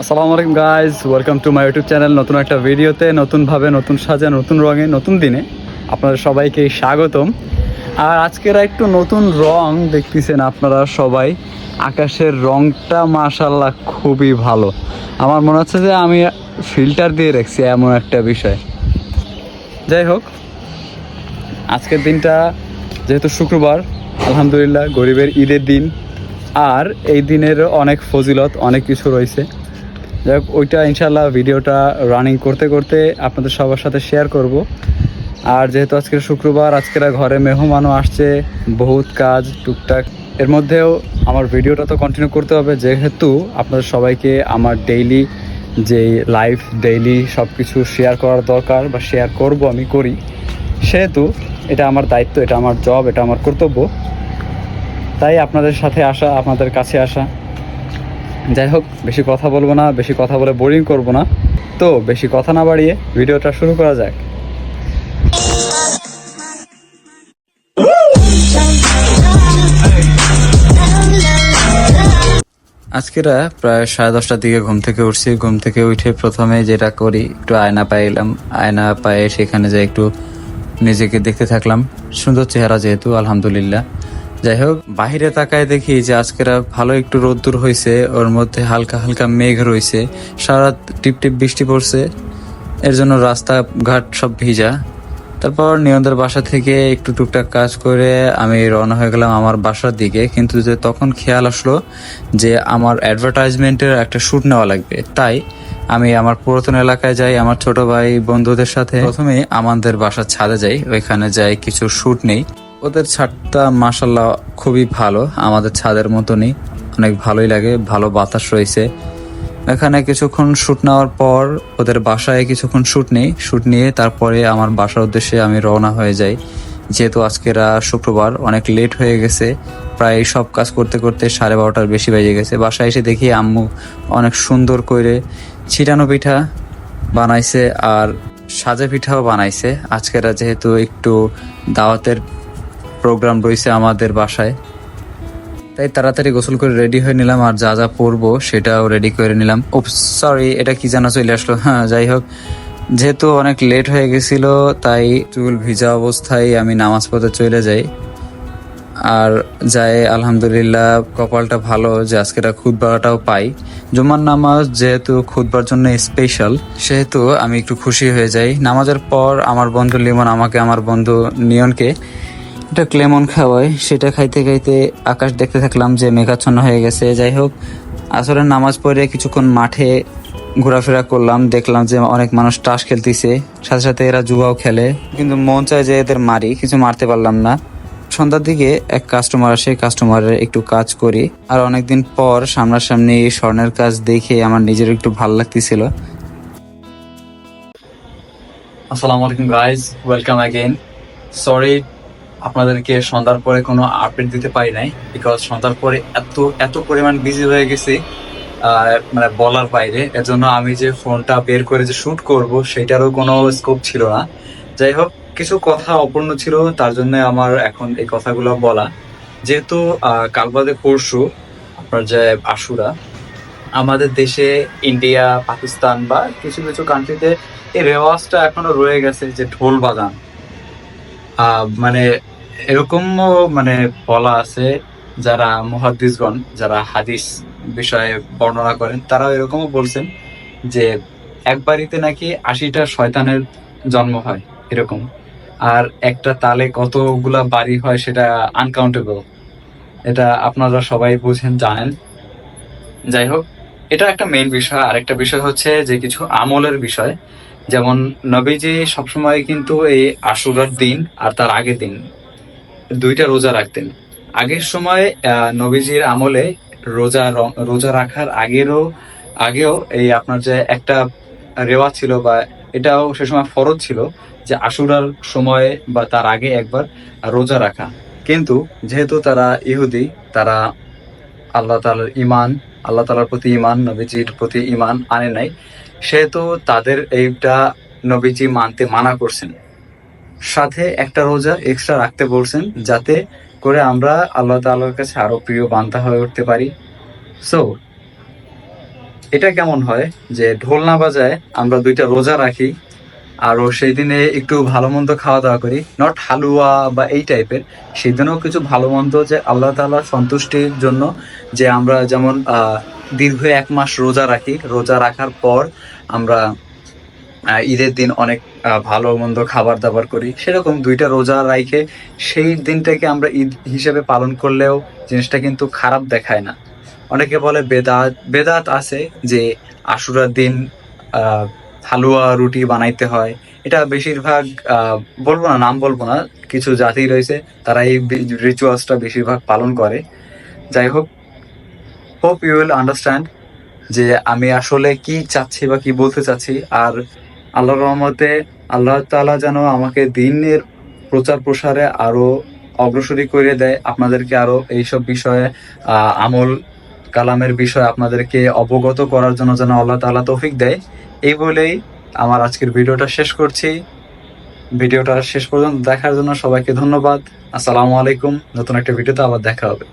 আসসালামু আলাইকুম guys, welcome to my YouTube channel. নতুন একটা ভিডিওতে, নতুনভাবে, নতুন সাজে, নতুন রঙে, নতুন দিনে আপনাদের সবাইকে স্বাগতম। আর আজকের একটু নতুন রং দেখতেছেন আপনারা সবাই। আকাশের রংটা মাশাআল্লাহ খুবই ভালো। আমার মনে হচ্ছে যে আমি ফিল্টার দিয়ে রাখছি, এমন একটা বিষয়। যাই হোক, আজকের দিনটা যেহেতু শুক্রবার, আলহামদুলিল্লাহ গরিবের ঈদের দিন। আর এই দিনের অনেক ফজিলত, অনেক কিছু রয়েছে। যাই হোক, ওইটা ইনশাল্লাহ ভিডিওটা রানিং করতে করতে আপনাদের সবার সাথে শেয়ার করব। আর যেহেতু আজকের শুক্রবার, আজকের ঘরে মেহমানও আসছে, বহুত কাজ টুকটাক, এর মধ্যেও আমার ভিডিওটা তো কন্টিনিউ করতে হবে, যেহেতু আপনাদের সবাইকে আমার ডেইলি যেই লাইফ, ডেইলি সব কিছু শেয়ার করার দরকার বা শেয়ার করব, আমি করি। সেহেতু এটা আমার দায়িত্ব, এটা আমার জব, এটা আমার কর্তব্য। তাই আপনাদের সাথে আসা, আপনাদের কাছে আসা। যাই হোক, বেশি কথা বলবো না, বেশি কথা বলে বোরিং করব না। তো বেশি কথা না বাড়িয়ে ভিডিওটা শুরু করা যাক। আজকেরা প্রায় 10:30টার দিকে ঘুম থেকে উঠছি। ঘুম থেকে উঠে প্রথমে যেটা করি, একটু আয়না পাইলাম। আয়না পায়ে সেখানে যে একটু নিজেকে দেখতে থাকলাম। সুন্দর চেহারা যেহেতু, আলহামদুলিল্লাহ। যাই হোক, বাহিরে তাকায় দেখি যে আজকেরা ভালো একটু রোদ্দুর হয়েছে, ওর মধ্যে হালকা হালকা মেঘ রয়েছে, সারা টিপ টিপ বৃষ্টি পড়ছে, এর জন্য রাস্তাঘাট সব ভিজা। তারপর নিয়ন্দের বাসা থেকে একটু টুকটাক কাজ করে আমি রওনা হয়ে গেলাম আমার বাসার দিকে। কিন্তু যে তখন খেয়াল আসলো যে আমার অ্যাডভার্টাইজমেন্টের একটা শ্যুট নেওয়া লাগবে। তাই আমি আমার পুরাতন এলাকায় যাই, আমার ছোট ভাই বন্ধুদের সাথে। প্রথমে আমাদের বাসার ছাদে যাই, ওইখানে যাই কিছু শ্যুট নেই। ওদের ছাদটা মাশাল্লাহ খুবই ভালো, আমাদের ছাদের মতনই, অনেক ভালোই লাগে, ভালো বাতাস রয়েছে। এখানে কিছুক্ষণ শ্যুট নেওয়ার পর ওদের বাসায় কিছুক্ষণ শ্যুট নেই। শ্যুট নিয়ে তারপরে আমার বাসার উদ্দেশ্যে আমি রওনা হয়ে যাই। যেহেতু আজকের শুক্রবার, অনেক লেট হয়ে গেছে, প্রায় সব কাজ করতে করতে 12:30টার বেশি বেজে গেছে। বাসায় এসে দেখি আম্মু অনেক সুন্দর করে ছিটানো পিঠা বানাইছে আর সাজা পিঠাও বানাইছে। আজকের যেহেতু একটু দাওয়াতের প্রোগ্রাম রয়েছে আমাদের বাসায়, তাই তাড়াতাড়ি গোসল করে রেডি হয়ে নিলাম। আর যা যা পরবো সেটাও রেডি করে নিলাম। ও সরি, এটা কি জানা চলে আসলো। হ্যাঁ, যাই হোক, যেহেতু অনেক লেট হয়ে গেছিল, তাই চুল ভিজা অবস্থায় আমি নামাজ পড়তে চলে যাই। আর যাই, আলহামদুলিল্লাহ কপালটা ভালো যে আজকের খুতবাটাও পাই। জুমার নামাজ যেহেতু খুতবার জন্য স্পেশাল, সেহেতু আমি একটু খুশি হয়ে যাই। নামাজের পর আমার বন্ধু লিমন আমাকে, আমার বন্ধু নিয়নকে একটা ক্লেমন খাওয়ায়। সেটা খাইতে খাইতে আকাশ দেখতে থাকলাম যে মেঘাচ্ছন্ন হয়ে গেছে। যাই হোক, আসরের নামাজ পড়ে কিছুক্ষণ মাঠে ঘোরাফেরা করলাম, দেখলাম যে অনেক মানুষ তাস খেলতেছে, সাথে সাথে এরা জুয়াও খেলে। কিন্তু মন চায় যে এদের মারি, কিছু মারতে পারলাম না। সন্ধ্যার দিকে এক কাস্টমার আসে, কাস্টমারের একটু কাজ করি। আর অনেকদিন পর সামনাসামনি স্বর্ণের কাজ দেখে আমার নিজের একটু ভালো লাগতেছিল। আসসালামু আলাইকুম গাইজ, ওয়েলকাম অ্যাগেন। সরি আপনাদেরকে সন্ধ্যার পরে কোনো আপডেট দিতে পারি নাই, বিকজ সন্ধ্যার পরে এত এত পরিমাণ বিজি হয়ে গেছি, মানে বলার বাইরে। এর জন্য আমি যে ফোনটা বের করে যে শুট করব সেটারও কোনো স্কোপ ছিল না। যাই হোক, কিছু কথা অপূর্ণ ছিল, তার জন্য আমার এখন এই কথাগুলো বলা। যেহেতু কাল বাদে পরশু আপনার যে আশুরা, আমাদের দেশে, ইন্ডিয়া, পাকিস্তান বা কিছু কিছু কান্ট্রিতে এই রেওয়াজটা এখনো রয়ে গেছে যে ঢোল বাজান। মানে এরকমও মানে বলা আছে, যারা মুহাদ্দিসগণ, যারা হাদিস বিষয়ে বর্ণনা করেন, তারাও এরকমও বলছেন যে এক বাড়িতে নাকি 80টা শয়তানের জন্ম হয়, এরকম। আর একটা তালে কতগুলা বাড়ি হয় সেটা আনকাউন্টেবল। এটা আপনারা সবাই বুঝেন, জানেন। যাই হোক, এটা একটা মেইন বিষয়। আরেকটা বিষয় হচ্ছে যে কিছু আমলের বিষয়। যেমন নবীজি সবসময় কিন্তু এই আশুরার দিন আর তার আগের দিন দুইটা রোজা রাখতেন। আগের সময় নবীজির আমলে রোজা রাখার আগেও এই আপনার যে একটা রেওয়াজ ছিল, বা এটাও সে সময় ফরজ ছিল, যে আশুরার সময় বা তার আগে একবার রোজা রাখা। কিন্তু যেহেতু তারা ইহুদি, তারা আল্লাহ তাআলার প্রতি ইমান, নবীজির প্রতি ইমান আনে নাই, সেহেতু তাদের এইটা নবীজি মানতে মানা করছেন। সাথে একটা রোজা এক্সট্রা রাখতে বলছেন, যাতে করে আমরা আল্লাহ তাআলার কাছে আরো প্রিয় বান্দা হয়ে উঠতে পারি। সো এটা কেমন হয় যে ঢোল না বাজায় আমরা 2টা রোজা রাখি, আরো সেই দিনে একটু ভালো মন্দ খাওয়া দাওয়া করি, নট হালুয়া বা এই টাইপের। সেই দিনেও কিছু ভালো মন্দ যে আল্লাহ তাআলার সন্তুষ্টির জন্য, যে আমরা যেমন দীর্ঘ 1 মাস রোজা রাখি, রোজা রাখার পর আমরা ঈদের দিন অনেক ভালো মন্দ খাবার দাবার করি, সেরকম 2টা রোজা রাইখে সেই দিনটাকে আমরা ঈদ হিসেবে পালন করলেও জিনিসটা কিন্তু খারাপ দেখায় না। অনেকে বলে বেদাত বেদাত আছে যে আশুরার দিন আহ, হালুয়া রুটি বানাইতে হয়। এটা বেশিরভাগ বলবো না, নাম বলবো না, কিছু জাতি রয়েছে তারা এই রিচুয়ালসটা বেশিরভাগ পালন করে। যাই হোক, হোপ ইউ উইল আন্ডারস্ট্যান্ড যে আমি আসলে কি চাচ্ছি বা কি বলতে চাচ্ছি। আর আল্লাহর রহমতে আল্লাহ তাআলা যেন আমাকে দিনের প্রচার প্রসারে আরো অগ্রসরী করে দেয়, আপনাদেরকে আরো এইসব বিষয়ে আমল কালামের বিষয়ে আপনাদেরকে অবগত করার জন্য যেন আল্লাহ তাআলা তৌফিক দেয়। এই বলেই আমার আজকের ভিডিওটা শেষ করছি। ভিডিওটা শেষ পর্যন্ত দেখার জন্য সবাইকে ধন্যবাদ। আসসালামু আলাইকুম। নতুন একটা ভিডিওতে আবার দেখা হবে।